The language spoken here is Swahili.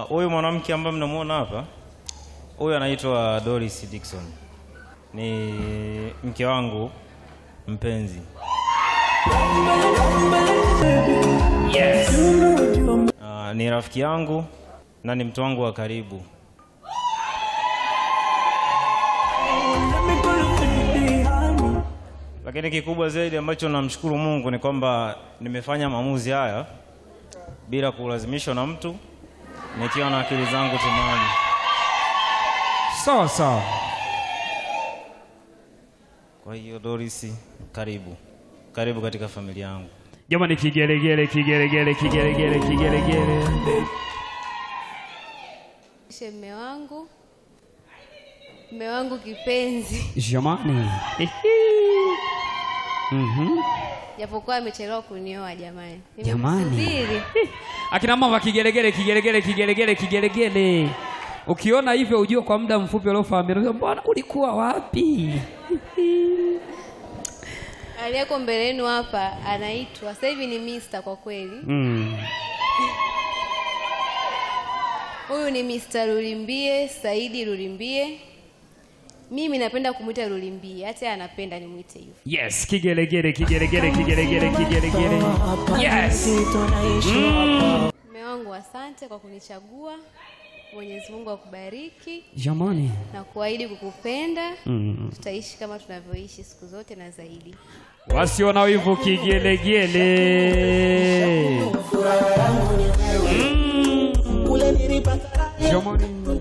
Huyu mwanamke ambaye mnamuona hapa, huyu anaitwa Doris Dickson. Ni mke wangu mpenzi. Yes. Ni rafiki yangu na ni mtu wangu wa karibu. Lakini kikubwa zaidi ambacho namshukuru Mungu ni kwamba nimefanya maamuzi haya bila kulazimishwa na mtu, nikiwa na akili zangu timamu. Sawa sawa. Kwa hiyo Doris, karibu. Karibu katika familia yangu. Jamani, kigelegele. Mume wangu kipenzi. Jamani. Japokuwa amechelewa kunioa jamani. Jamani. Akina mama kigelegele. Ukiona hivyo ujue kwa muda mfupi uliofahamia, mbona ulikuwa wapi? Aliyeko mbele yenu hapa anaitwa, sasa hivi ni Mr. kwa kweli. Huyu ni Mr. Lulimbie, Saidi Lulimbie. Mimi napenda kumuita Lulimbie, hata anapenda nimuite hivyo. Yes, kigelegele. Yes. Mume wangu, asante kwa kunichagua. Mwenyezi Mungu akubariki. Jamani. Na kuahidi kukupenda. Tutaishi kama tunavyoishi siku zote na zaidi. Wasiona wivu kigelegele. Jamani.